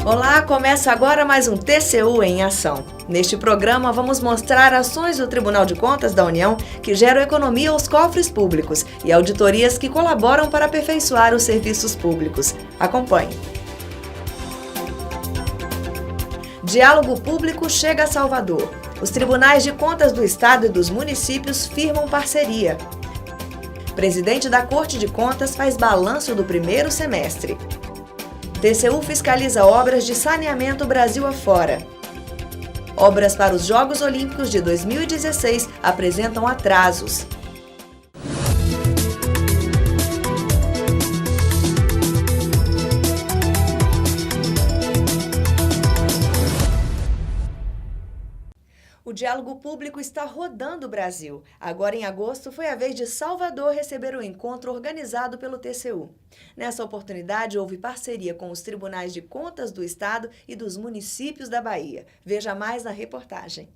Olá, começa agora mais um TCU em Ação. Neste programa vamos mostrar ações do Tribunal de Contas da União que geram economia aos cofres públicos e auditorias que colaboram para aperfeiçoar os serviços públicos. Acompanhe. Diálogo público chega a Salvador. Os tribunais de contas do Estado e dos municípios firmam parceria. Presidente da Corte de Contas faz balanço do primeiro semestre. TCU fiscaliza obras de saneamento Brasil afora. Obras para os Jogos Olímpicos de 2016 apresentam atrasos. O diálogo público está rodando o Brasil. Agora, em agosto, foi a vez de Salvador receber o encontro organizado pelo TCU. Nessa oportunidade, houve parceria com os tribunais de contas do Estado e dos municípios da Bahia. Veja mais na reportagem.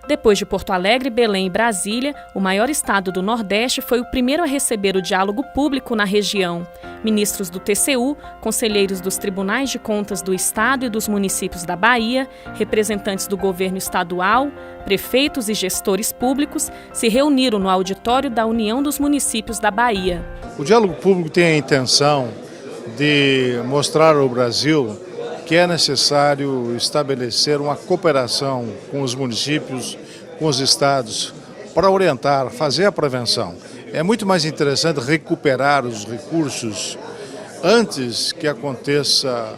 Depois de Porto Alegre, Belém e Brasília, o maior estado do Nordeste foi o primeiro a receber o diálogo público na região. Ministros do TCU, conselheiros dos tribunais de contas do Estado e dos municípios da Bahia, representantes do governo estadual, prefeitos e gestores públicos se reuniram no auditório da União dos Municípios da Bahia. O diálogo público tem a intenção de mostrar ao Brasil que é necessário estabelecer uma cooperação com os municípios, com os estados, para orientar, fazer a prevenção. É muito mais interessante recuperar os recursos antes que aconteça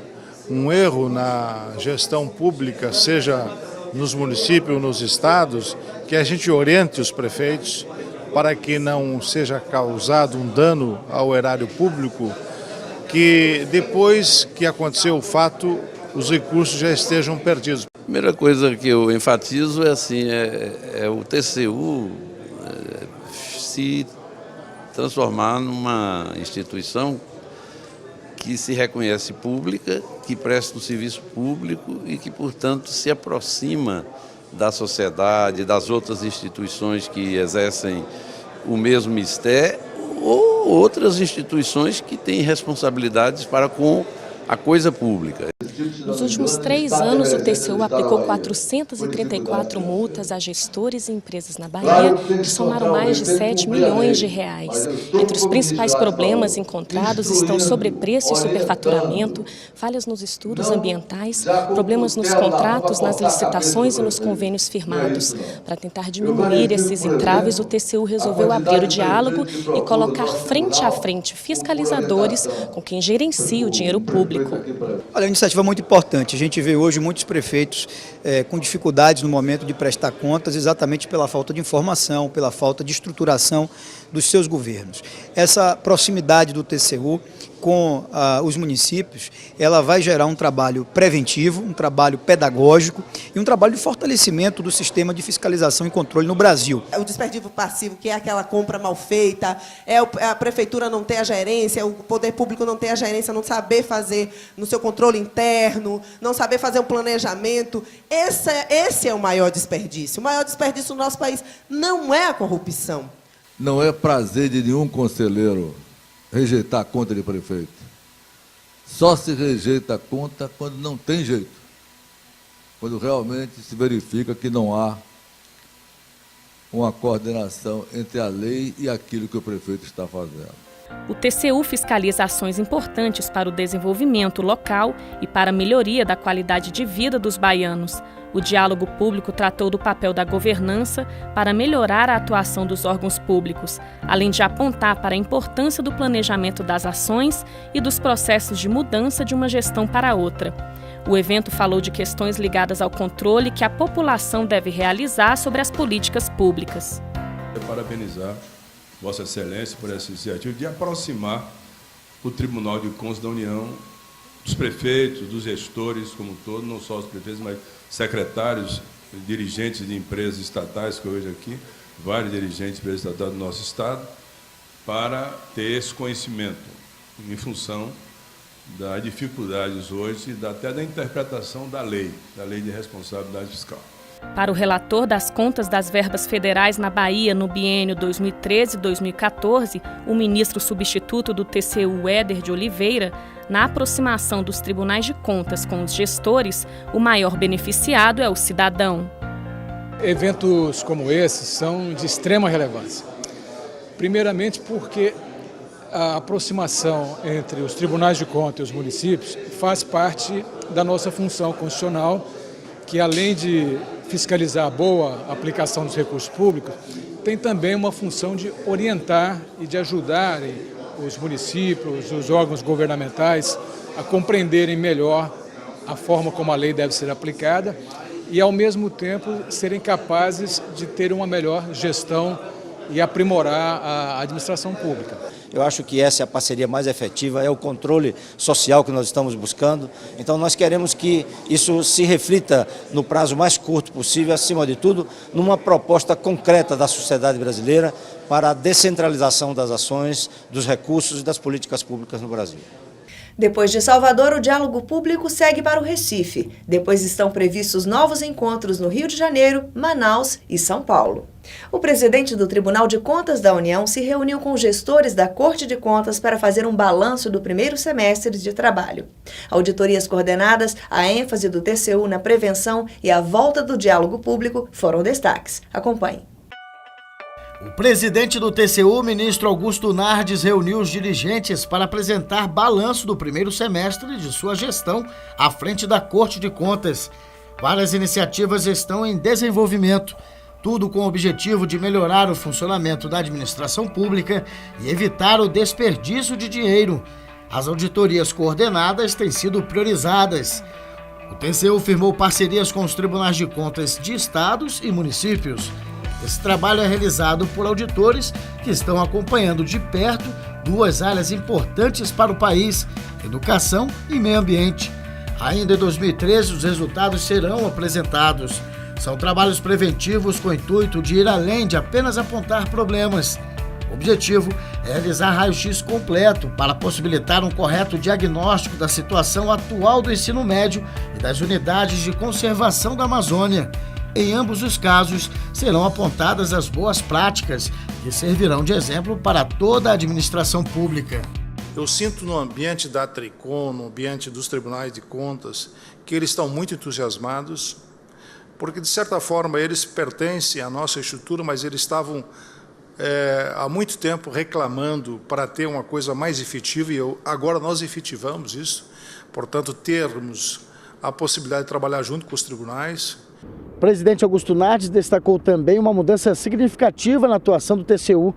um erro na gestão pública, seja nos municípios ou nos estados, que a gente oriente os prefeitos para que não seja causado um dano ao erário público, que depois que aconteceu o fato, os recursos já estejam perdidos. A primeira coisa que eu enfatizo é o TCU se transformar numa instituição que se reconhece pública, que presta um serviço público e que, portanto, se aproxima da sociedade, das outras instituições que exercem o mesmo mistério, ou outras instituições que têm responsabilidades para com a coisa pública. Nos últimos 3 anos, o TCU aplicou 434 multas a gestores e empresas na Bahia, que somaram mais de 7 milhões de reais. Entre os principais problemas encontrados estão sobrepreço e superfaturamento, falhas nos estudos ambientais, problemas nos contratos, nas licitações e nos convênios firmados. Para tentar diminuir esses entraves, o TCU resolveu abrir o diálogo e colocar frente a frente fiscalizadores com quem gerencia o dinheiro público. Olha, a iniciativa é muito importante. A gente vê hoje muitos prefeitos com dificuldades no momento de prestar contas, exatamente pela falta de informação, pela falta de estruturação dos seus governos. Essa proximidade do TCU com os municípios, ela vai gerar um trabalho preventivo, um trabalho pedagógico e um trabalho de fortalecimento do sistema de fiscalização e controle no Brasil. O desperdício passivo, que é aquela compra mal feita, a prefeitura não ter a gerência, o poder público não ter a gerência, não saber fazer no seu controle interno, não saber fazer um planejamento. Esse é o maior desperdício. O maior desperdício no nosso país não é a corrupção. Não é prazer de nenhum conselheiro rejeitar a conta de prefeito. Só se rejeita a conta quando não tem jeito. Quando realmente se verifica que não há uma coordenação entre a lei e aquilo que o prefeito está fazendo. O TCU fiscaliza ações importantes para o desenvolvimento local e para a melhoria da qualidade de vida dos baianos. O diálogo público tratou do papel da governança para melhorar a atuação dos órgãos públicos, além de apontar para a importância do planejamento das ações e dos processos de mudança de uma gestão para outra. O evento falou de questões ligadas ao controle que a população deve realizar sobre as políticas públicas. Parabenizar Vossa Excelência por essa iniciativa de aproximar o Tribunal de Contas da União dos prefeitos, dos gestores como um todo, não só os prefeitos, mas secretários, dirigentes de empresas estatais, que eu vejo aqui, vários dirigentes de empresas estatais do nosso Estado, para ter esse conhecimento em função das dificuldades hoje e até da interpretação da lei de responsabilidade fiscal. Para o relator das contas das verbas federais na Bahia no biênio 2013-2014, o ministro substituto do TCU, Éder de Oliveira, na aproximação dos tribunais de contas com os gestores, o maior beneficiado é o cidadão. Eventos como esses são de extrema relevância. Primeiramente porque a aproximação entre os tribunais de contas e os municípios faz parte da nossa função constitucional, que além de fiscalizar a boa aplicação dos recursos públicos, tem também uma função de orientar e de ajudar os municípios, os órgãos governamentais a compreenderem melhor a forma como a lei deve ser aplicada e, ao mesmo tempo, serem capazes de ter uma melhor gestão e aprimorar a administração pública. Eu acho que essa é a parceria mais efetiva, é o controle social que nós estamos buscando. Então nós queremos que isso se reflita no prazo mais curto possível, acima de tudo, numa proposta concreta da sociedade brasileira para a descentralização das ações, dos recursos e das políticas públicas no Brasil. Depois de Salvador, o diálogo público segue para o Recife. Depois estão previstos novos encontros no Rio de Janeiro, Manaus e São Paulo. O presidente do Tribunal de Contas da União se reuniu com gestores da Corte de Contas para fazer um balanço do primeiro semestre de trabalho. Auditorias coordenadas, a ênfase do TCU na prevenção e a volta do diálogo público foram destaques. Acompanhe. O presidente do TCU, ministro Augusto Nardes, reuniu os dirigentes para apresentar balanço do primeiro semestre de sua gestão à frente da Corte de Contas. Várias iniciativas estão em desenvolvimento, tudo com o objetivo de melhorar o funcionamento da administração pública e evitar o desperdício de dinheiro. As auditorias coordenadas têm sido priorizadas. O TCU firmou parcerias com os tribunais de contas de estados e municípios. Esse trabalho é realizado por auditores que estão acompanhando de perto duas áreas importantes para o país: educação e meio ambiente. Ainda em 2013, os resultados serão apresentados. São trabalhos preventivos com o intuito de ir além de apenas apontar problemas. O objetivo é realizar raio-x completo para possibilitar um correto diagnóstico da situação atual do ensino médio e das unidades de conservação da Amazônia. Em ambos os casos, serão apontadas as boas práticas que servirão de exemplo para toda a administração pública. Eu sinto no ambiente da Tricom, no ambiente dos tribunais de contas, que eles estão muito entusiasmados, porque, de certa forma, eles pertencem à nossa estrutura, mas eles estavam há muito tempo reclamando para ter uma coisa mais efetiva, e agora nós efetivamos isso, portanto, termos a possibilidade de trabalhar junto com os tribunais. O presidente Augusto Nardes destacou também uma mudança significativa na atuação do TCU,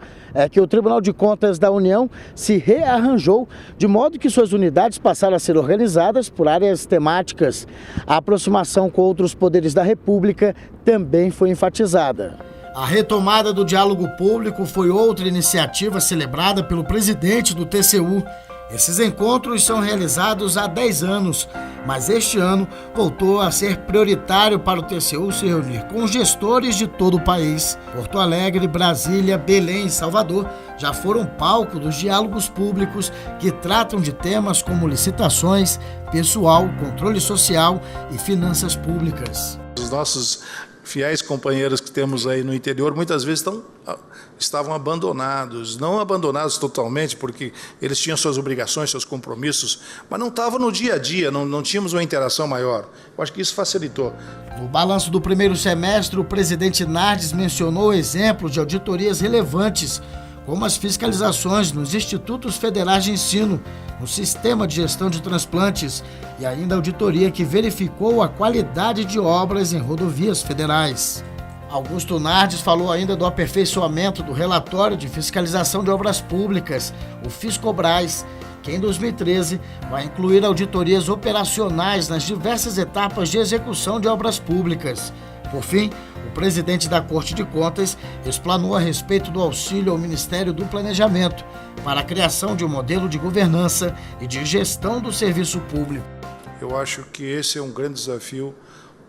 que o Tribunal de Contas da União se rearranjou, de modo que suas unidades passaram a ser organizadas por áreas temáticas. A aproximação com outros poderes da República também foi enfatizada. A retomada do diálogo público foi outra iniciativa celebrada pelo presidente do TCU. Esses encontros são realizados há 10 anos, mas este ano voltou a ser prioritário para o TCU se reunir com gestores de todo o país. Porto Alegre, Brasília, Belém e Salvador já foram palco dos diálogos públicos que tratam de temas como licitações, pessoal, controle social e finanças públicas. Os nossos fiéis companheiros que temos aí no interior muitas vezes estavam abandonados, não abandonados totalmente, porque eles tinham suas obrigações, seus compromissos, mas não estavam no dia a dia, não tínhamos uma interação maior. Eu acho que isso facilitou. No balanço do primeiro semestre, o presidente Nardes mencionou exemplos de auditorias relevantes, como as fiscalizações nos institutos federais de ensino, no sistema de gestão de transplantes e ainda a auditoria que verificou a qualidade de obras em rodovias federais. Augusto Nardes falou ainda do aperfeiçoamento do relatório de fiscalização de obras públicas, o Fiscobras, que em 2013 vai incluir auditorias operacionais nas diversas etapas de execução de obras públicas. Por fim, o presidente da Corte de Contas explanou a respeito do auxílio ao Ministério do Planejamento para a criação de um modelo de governança e de gestão do serviço público. Eu acho que esse é um grande desafio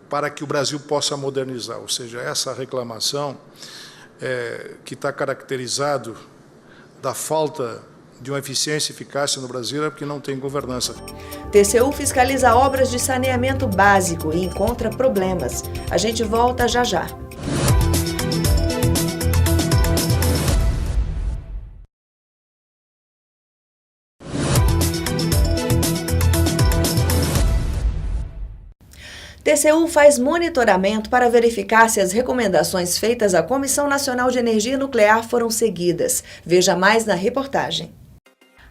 para que o Brasil possa modernizar, ou seja, essa reclamação que está caracterizado da falta de uma eficiência e eficácia no Brasil é porque não tem governança. TCU fiscaliza obras de saneamento básico e encontra problemas. A gente volta já já. TCU faz monitoramento para verificar se as recomendações feitas à Comissão Nacional de Energia Nuclear foram seguidas. Veja mais na reportagem.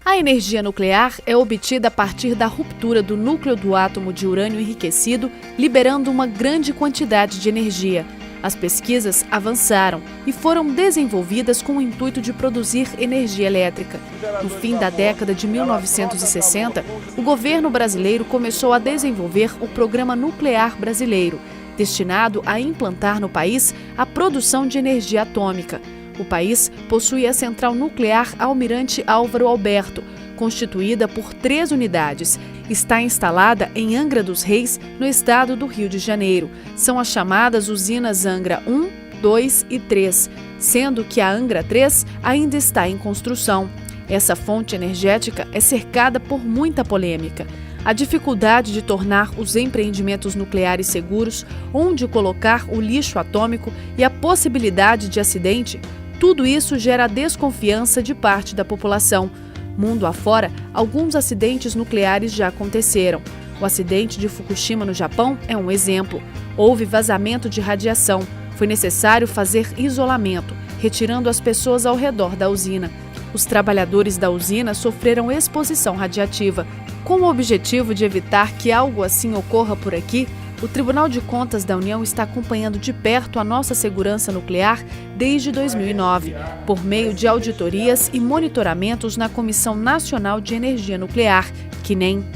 A energia nuclear é obtida a partir da ruptura do núcleo do átomo de urânio enriquecido, liberando uma grande quantidade de energia. As pesquisas avançaram e foram desenvolvidas com o intuito de produzir energia elétrica. No fim da década de 1960, o governo brasileiro começou a desenvolver o Programa Nuclear Brasileiro, destinado a implantar no país a produção de energia atômica. O país possui a Central Nuclear Almirante Álvaro Alberto, constituída por 3 unidades. Está instalada em Angra dos Reis, no estado do Rio de Janeiro. São as chamadas usinas Angra 1, 2 e 3, sendo que a Angra 3 ainda está em construção. Essa fonte energética é cercada por muita polêmica. A dificuldade de tornar os empreendimentos nucleares seguros, onde colocar o lixo atômico e a possibilidade de acidente, tudo isso gera desconfiança de parte da população. Mundo afora, alguns acidentes nucleares já aconteceram. O acidente de Fukushima, no Japão, é um exemplo. Houve vazamento de radiação. Foi necessário fazer isolamento, retirando as pessoas ao redor da usina. Os trabalhadores da usina sofreram exposição radiativa. Com o objetivo de evitar que algo assim ocorra por aqui, o Tribunal de Contas da União está acompanhando de perto a nossa segurança nuclear desde 2009, por meio de auditorias e monitoramentos na Comissão Nacional de Energia Nuclear, CNEM.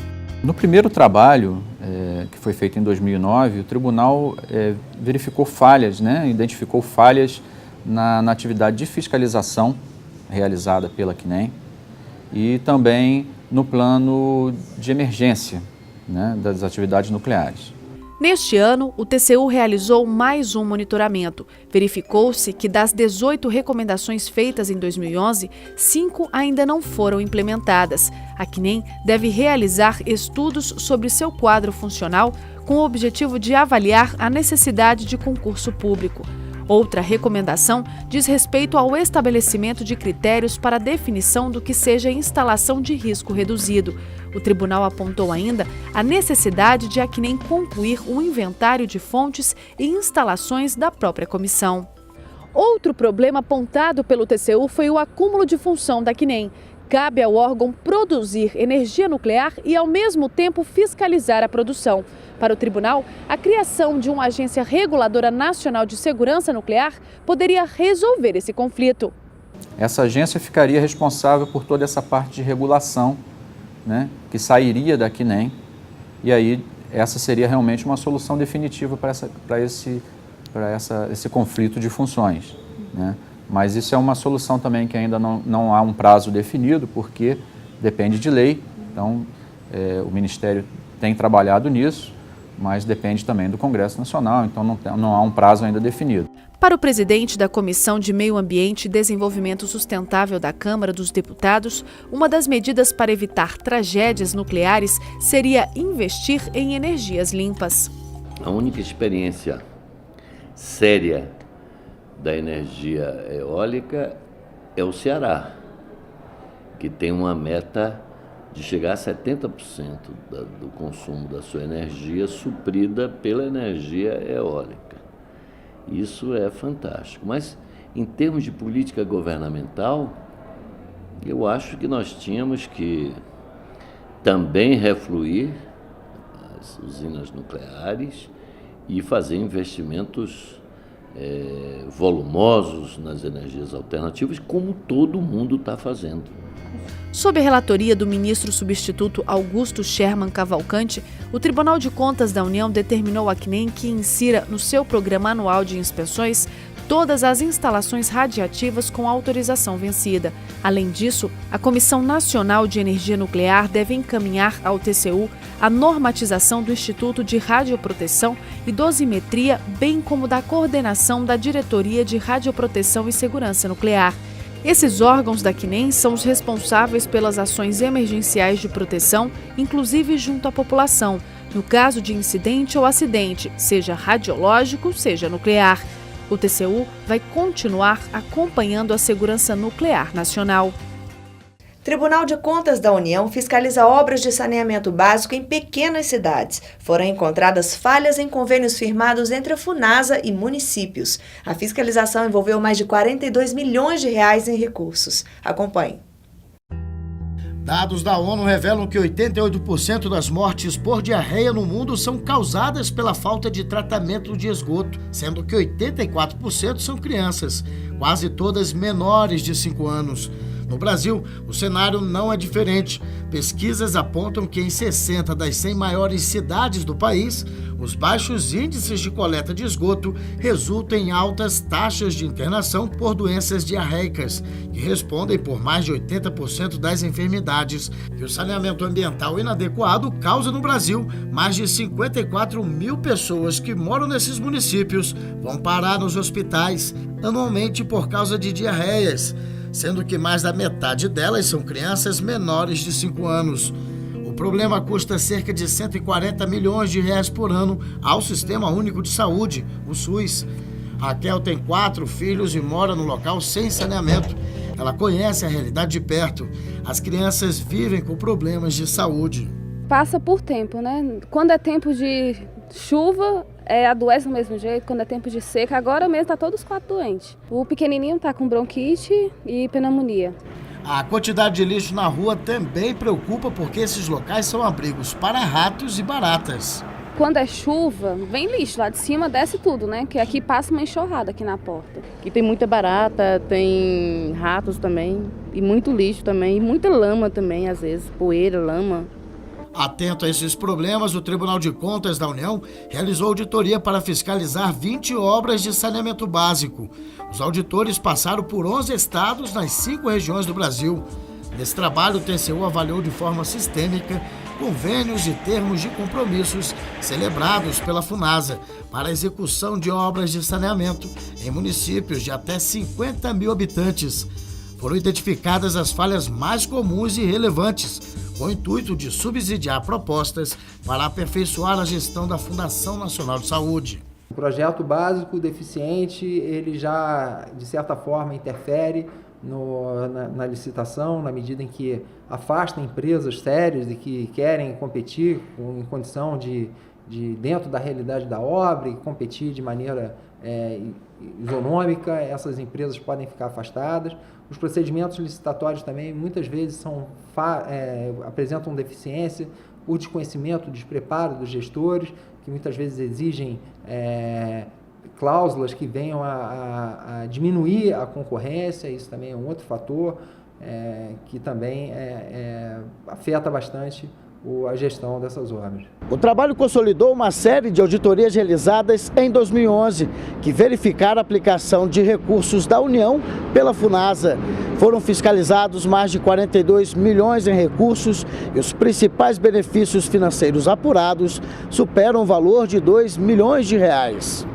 No primeiro trabalho, que foi feito em 2009, o Tribunal verificou falhas, identificou falhas na atividade de fiscalização realizada pela CNEM e também no plano de emergência das atividades nucleares. Neste ano, o TCU realizou mais um monitoramento. Verificou-se que das 18 recomendações feitas em 2011, 5 ainda não foram implementadas. A CNEM deve realizar estudos sobre seu quadro funcional com o objetivo de avaliar a necessidade de concurso público. Outra recomendação diz respeito ao estabelecimento de critérios para a definição do que seja instalação de risco reduzido. O tribunal apontou ainda a necessidade de a CNEM concluir um inventário de fontes e instalações da própria comissão. Outro problema apontado pelo TCU foi o acúmulo de função da CNEM. Cabe ao órgão produzir energia nuclear e, ao mesmo tempo, fiscalizar a produção. Para o tribunal, a criação de uma agência reguladora nacional de segurança nuclear poderia resolver esse conflito. Essa agência ficaria responsável por toda essa parte de regulação, que sairia da CNEM, e aí essa seria realmente uma solução definitiva para esse conflito de funções. Mas isso é uma solução também que ainda não há um prazo definido, porque depende de lei. Então, o Ministério tem trabalhado nisso, mas depende também do Congresso Nacional, então não há um prazo ainda definido. Para o presidente da Comissão de Meio Ambiente e Desenvolvimento Sustentável da Câmara dos Deputados, uma das medidas para evitar tragédias nucleares seria investir em energias limpas. A única experiência séria da energia eólica é o Ceará, que tem uma meta de chegar a 70% do consumo da sua energia suprida pela energia eólica. Isso é fantástico. Mas, em termos de política governamental, eu acho que nós tínhamos que também refluir as usinas nucleares e fazer investimentos volumosos nas energias alternativas, como todo mundo está fazendo. Sob a relatoria do ministro substituto Augusto Sherman Cavalcante, o Tribunal de Contas da União determinou à CNEM que insira no seu programa anual de inspeções todas as instalações radiativas com autorização vencida. Além disso, a Comissão Nacional de Energia Nuclear deve encaminhar ao TCU a normatização do Instituto de Radioproteção e Dosimetria, bem como da coordenação da Diretoria de Radioproteção e Segurança Nuclear. Esses órgãos da CNEM são os responsáveis pelas ações emergenciais de proteção, inclusive junto à população, no caso de incidente ou acidente, seja radiológico, seja nuclear. O TCU vai continuar acompanhando a segurança nuclear nacional. Tribunal de Contas da União fiscaliza obras de saneamento básico em pequenas cidades. Foram encontradas falhas em convênios firmados entre a Funasa e municípios. A fiscalização envolveu mais de 42 milhões de reais em recursos. Acompanhe. Dados da ONU revelam que 88% das mortes por diarreia no mundo são causadas pela falta de tratamento de esgoto, sendo que 84% são crianças, quase todas menores de 5 anos. No Brasil, o cenário não é diferente. Pesquisas apontam que em 60 das 100 maiores cidades do país, os baixos índices de coleta de esgoto resultam em altas taxas de internação por doenças diarreicas, que respondem por mais de 80% das enfermidades que o saneamento ambiental inadequado causa no Brasil. Mais de 54 mil pessoas que moram nesses municípios vão parar nos hospitais anualmente por causa de diarreias, sendo que mais da metade delas são crianças menores de 5 anos. O problema custa cerca de 140 milhões de reais por ano ao Sistema Único de Saúde, o SUS. Raquel tem 4 filhos e mora no local sem saneamento. Ela conhece a realidade de perto. As crianças vivem com problemas de saúde. Passa por tempo, né? Quando é tempo de chuva, adoece do mesmo jeito. Quando é tempo de seca, agora mesmo tá todos 4 doentes. O pequenininho tá com bronquite e pneumonia. A quantidade de lixo na rua também preocupa, porque esses locais são abrigos para ratos e baratas. Quando é chuva, vem lixo lá de cima, desce tudo, né? Que aqui passa uma enxurrada aqui na porta. Aqui tem muita barata, tem ratos também, e muito lixo também, e muita lama também, às vezes, poeira, lama. Atento a esses problemas, o Tribunal de Contas da União realizou auditoria para fiscalizar 20 obras de saneamento básico. Os auditores passaram por 11 estados nas 5 regiões do Brasil. Nesse trabalho, o TCU avaliou de forma sistêmica convênios e termos de compromissos celebrados pela Funasa para a execução de obras de saneamento em municípios de até 50 mil habitantes. Foram identificadas as falhas mais comuns e relevantes, com o intuito de subsidiar propostas para aperfeiçoar a gestão da Fundação Nacional de Saúde. O projeto básico deficiente, ele já, de certa forma, interfere na licitação, na medida em que afasta empresas sérias e que querem competir em condição de dentro da realidade da obra e competir de maneira isonômica. Essas empresas podem ficar afastadas. Os procedimentos licitatórios também muitas vezes apresentam deficiência por desconhecimento, despreparo dos gestores, que muitas vezes exigem cláusulas que venham a diminuir a concorrência. Isso também é um outro fator que também afeta bastante a gestão dessas obras. O trabalho consolidou uma série de auditorias realizadas em 2011, que verificaram a aplicação de recursos da União pela Funasa. Foram fiscalizados mais de 42 milhões em recursos e os principais benefícios financeiros apurados superam o valor de 2 milhões de reais.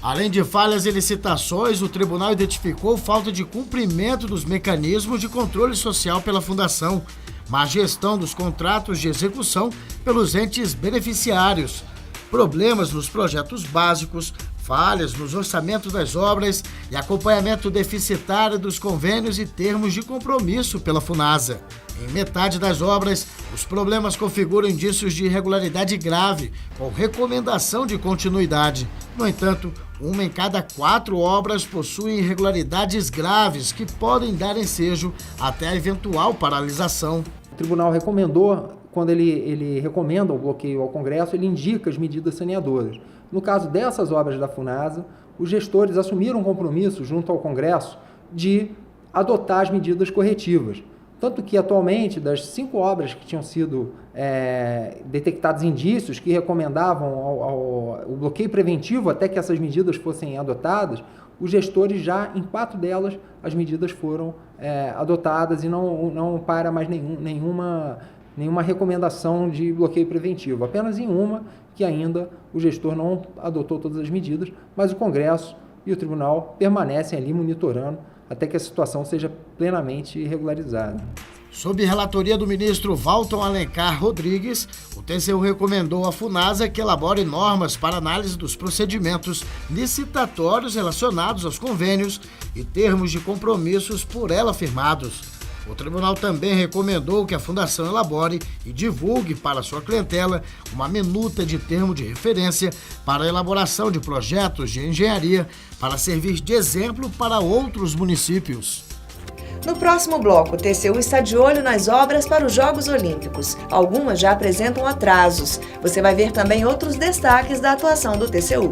Além de falhas em licitações, o tribunal identificou falta de cumprimento dos mecanismos de controle social pela Fundação, má gestão dos contratos de execução pelos entes beneficiários, problemas nos projetos básicos, falhas nos orçamentos das obras e acompanhamento deficitário dos convênios e termos de compromisso pela Funasa. Em metade das obras, os problemas configuram indícios de irregularidade grave, com recomendação de continuidade. No entanto, 1 em cada 4 obras possuem irregularidades graves que podem dar ensejo até a eventual paralisação. O tribunal recomendou, quando ele recomenda o bloqueio ao Congresso, ele indica as medidas saneadoras. No caso dessas obras da Funasa, os gestores assumiram um compromisso junto ao Congresso de adotar as medidas corretivas. Tanto que, atualmente, das 5 obras que tinham sido detectados indícios que recomendavam o bloqueio preventivo até que essas medidas fossem adotadas, os gestores já, em 4 delas, as medidas foram adotadas e não para mais nenhuma recomendação de bloqueio preventivo. Apenas em uma que ainda o gestor não adotou todas as medidas, mas o Congresso e o Tribunal permanecem ali monitorando até que a situação seja plenamente regularizada. Sob relatoria do ministro Valton Alencar Rodrigues, o TCU recomendou à Funasa que elabore normas para análise dos procedimentos licitatórios relacionados aos convênios e termos de compromissos por ela firmados. O tribunal também recomendou que a Fundação elabore e divulgue para sua clientela uma minuta de termo de referência para a elaboração de projetos de engenharia para servir de exemplo para outros municípios. No próximo bloco, o TCU está de olho nas obras para os Jogos Olímpicos. Algumas já apresentam atrasos. Você vai ver também outros destaques da atuação do TCU.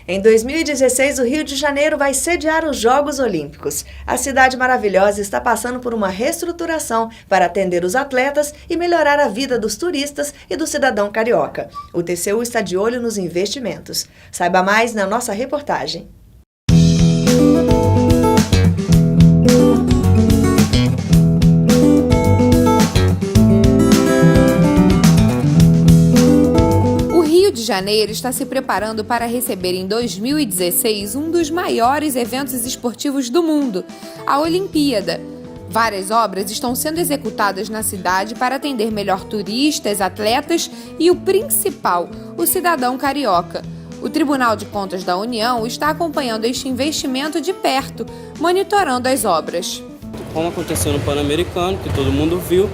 Em 2016, o Rio de Janeiro vai sediar os Jogos Olímpicos. A cidade maravilhosa está passando por uma reestruturação para atender os atletas e melhorar a vida dos turistas e do cidadão carioca. O TCU está de olho nos investimentos. Saiba mais na nossa reportagem. Janeiro está se preparando para receber em 2016 um dos maiores eventos esportivos do mundo, a Olimpíada. Várias obras estão sendo executadas na cidade para atender melhor turistas, atletas e o principal, o cidadão carioca. O Tribunal de Contas da União está acompanhando este investimento de perto, monitorando as obras. Como aconteceu no Pan-Americano, que todo mundo viu,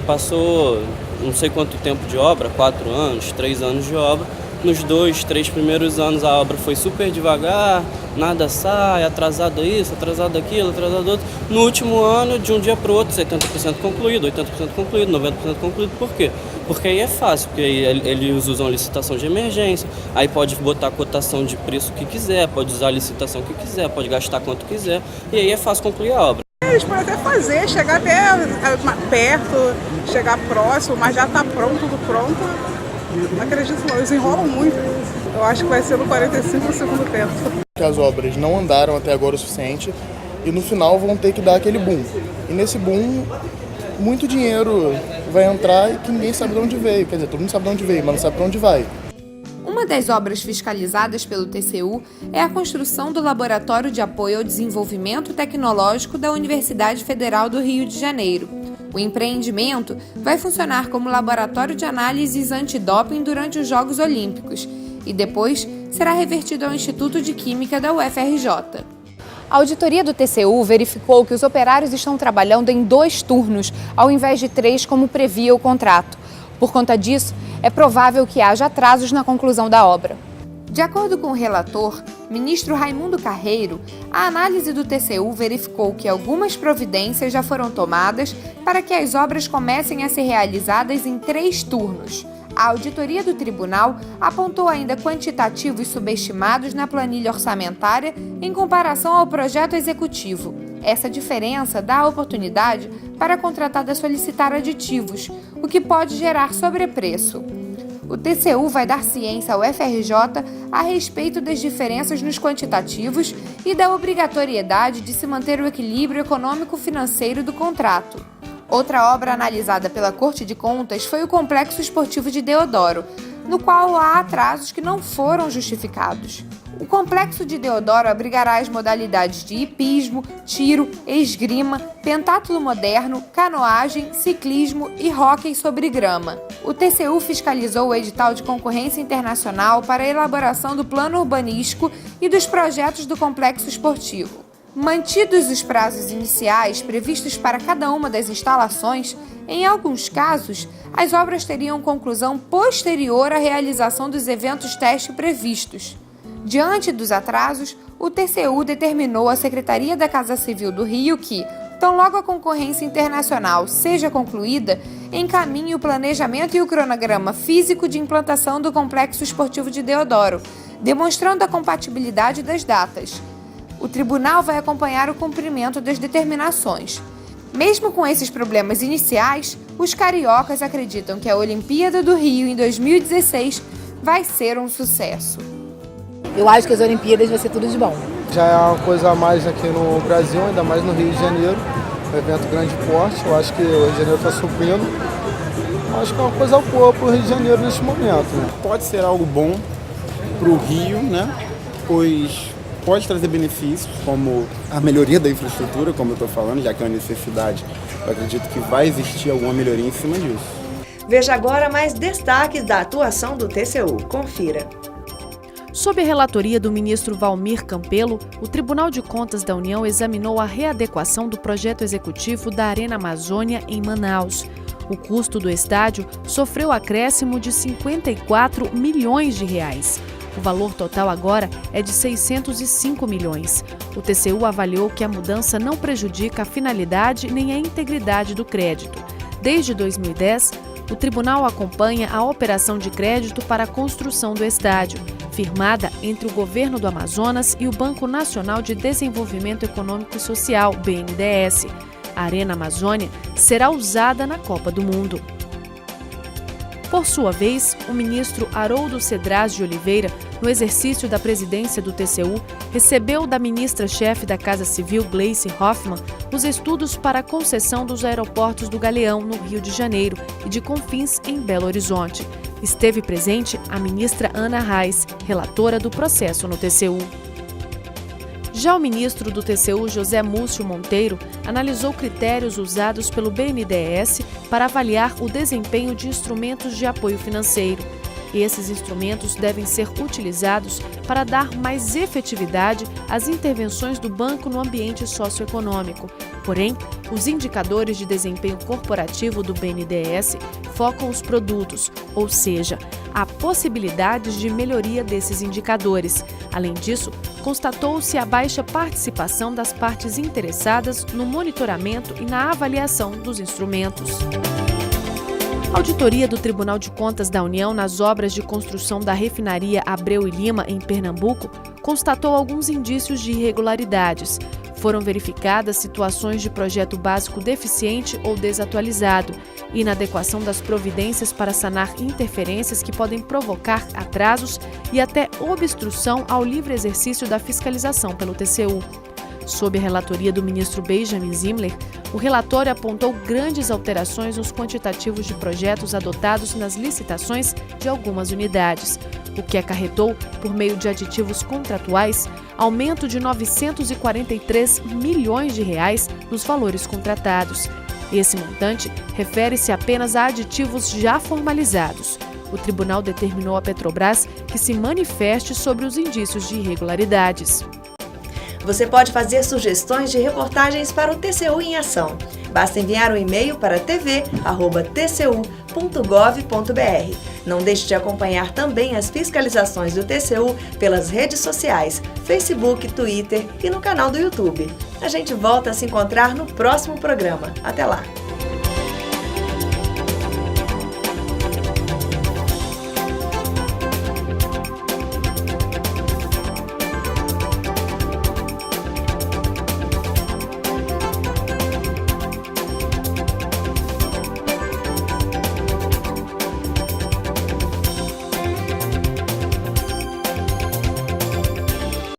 passou não sei quanto tempo de obra, 4 anos, 3 anos de obra. Nos 2, 3 primeiros anos a obra foi super devagar, nada sai, atrasado isso, atrasado aquilo, atrasado outro. No último ano, de um dia para o outro, 70% concluído, 80% concluído, 90% concluído. Por quê? Porque aí é fácil, porque aí eles usam licitação de emergência, aí pode botar a cotação de preço que quiser, pode usar a licitação que quiser, pode gastar quanto quiser, e aí é fácil concluir a obra. Eles podem até fazer, chegar até perto, chegar próximo, mas já está pronto, tudo pronto. Não acredito não, eles enrolam muito. Eu acho que vai ser no 45 do segundo tempo. As obras não andaram até agora o suficiente e no final vão ter que dar aquele boom. E nesse boom, muito dinheiro vai entrar e que ninguém sabe de onde veio. Quer dizer, todo mundo sabe de onde veio, mas não sabe para onde vai. Uma das obras fiscalizadas pelo TCU é a construção do Laboratório de Apoio ao Desenvolvimento Tecnológico da Universidade Federal do Rio de Janeiro. O empreendimento vai funcionar como laboratório de análises antidoping durante os Jogos Olímpicos e depois será revertido ao Instituto de Química da UFRJ. A auditoria do TCU verificou que os operários estão trabalhando em 2 turnos, ao invés de 3, como previa o contrato. Por conta disso, é provável que haja atrasos na conclusão da obra. De acordo com o relator, ministro Raimundo Carreiro, a análise do TCU verificou que algumas providências já foram tomadas para que as obras comecem a ser realizadas em 3 turnos. A auditoria do tribunal apontou ainda quantitativos subestimados na planilha orçamentária em comparação ao projeto executivo. Essa diferença dá a oportunidade para a contratada solicitar aditivos, o que pode gerar sobrepreço. O TCU vai dar ciência ao FRJ a respeito das diferenças nos quantitativos e da obrigatoriedade de se manter o equilíbrio econômico-financeiro do contrato. Outra obra analisada pela Corte de Contas foi o Complexo Esportivo de Deodoro, no qual há atrasos que não foram justificados. O Complexo de Deodoro abrigará as modalidades de hipismo, tiro, esgrima, pentátulo moderno, canoagem, ciclismo e hóquei sobre grama. O TCU fiscalizou o edital de concorrência internacional para a elaboração do plano urbanístico e dos projetos do complexo esportivo. Mantidos os prazos iniciais previstos para cada uma das instalações, em alguns casos, as obras teriam conclusão posterior à realização dos eventos teste previstos. Diante dos atrasos, o TCU determinou à Secretaria da Casa Civil do Rio que, tão logo a concorrência internacional seja concluída, encaminhe o planejamento e o cronograma físico de implantação do Complexo Esportivo de Deodoro, demonstrando a compatibilidade das datas. O tribunal vai acompanhar o cumprimento das determinações. Mesmo com esses problemas iniciais, os cariocas acreditam que a Olimpíada do Rio em 2016 vai ser um sucesso. Eu acho que as Olimpíadas vai ser tudo de bom. Já é uma coisa a mais aqui no Brasil, ainda mais no Rio de Janeiro. um evento grande porte. Eu acho que o Rio de Janeiro está suprindo. Eu acho que é uma coisa boa para o Rio de Janeiro neste momento. Né? Pode ser algo bom para o Rio, né? Pois pode trazer benefícios, como a melhoria da infraestrutura, como eu estou falando, já que é uma necessidade. Eu acredito que vai existir alguma melhoria em cima disso. Veja agora mais destaques da atuação do TCU. Confira. Sob a relatoria do ministro Valmir Campelo, o Tribunal de Contas da União examinou a readequação do projeto executivo da Arena Amazônia em Manaus. O custo do estádio sofreu acréscimo de 54 milhões de reais. O valor total agora é de 605 milhões. O TCU avaliou que a mudança não prejudica a finalidade nem a integridade do crédito. Desde 2010, o tribunal acompanha a operação de crédito para a construção do estádio, firmada entre o governo do Amazonas e o Banco Nacional de Desenvolvimento Econômico e Social, BNDES. A Arena Amazônia será usada na Copa do Mundo. Por sua vez, o ministro Haroldo Cedras de Oliveira, no exercício da presidência do TCU, recebeu da ministra-chefe da Casa Civil, Gleice Hoffmann, os estudos para a concessão dos aeroportos do Galeão, no Rio de Janeiro, e de Confins, em Belo Horizonte. Esteve presente a ministra Ana Reis, relatora do processo no TCU. Já o ministro do TCU, José Múcio Monteiro, analisou critérios usados pelo BNDES para avaliar o desempenho de instrumentos de apoio financeiro. Esses instrumentos devem ser utilizados para dar mais efetividade às intervenções do banco no ambiente socioeconômico. Porém, os indicadores de desempenho corporativo do BNDES focam os produtos, ou seja, há possibilidades de melhoria desses indicadores. Além disso, constatou-se a baixa participação das partes interessadas no monitoramento e na avaliação dos instrumentos. A auditoria do Tribunal de Contas da União nas obras de construção da refinaria Abreu e Lima, em Pernambuco, constatou alguns indícios de irregularidades. Foram verificadas situações de projeto básico deficiente ou desatualizado, inadequação das providências para sanar interferências que podem provocar atrasos e até obstrução ao livre exercício da fiscalização pelo TCU. Sob a relatoria do ministro Benjamin Zimler, o relatório apontou grandes alterações nos quantitativos de projetos adotados nas licitações de algumas unidades, o que acarretou, por meio de aditivos contratuais, aumento de 943 milhões de reais nos valores contratados. Esse montante refere-se apenas a aditivos já formalizados. O tribunal determinou à Petrobras que se manifeste sobre os indícios de irregularidades. Você pode fazer sugestões de reportagens para o TCU em Ação. Basta enviar um e-mail para tv@tcu.gov.br. Não deixe de acompanhar também as fiscalizações do TCU pelas redes sociais, Facebook, Twitter e no canal do YouTube. A gente volta a se encontrar no próximo programa. Até lá!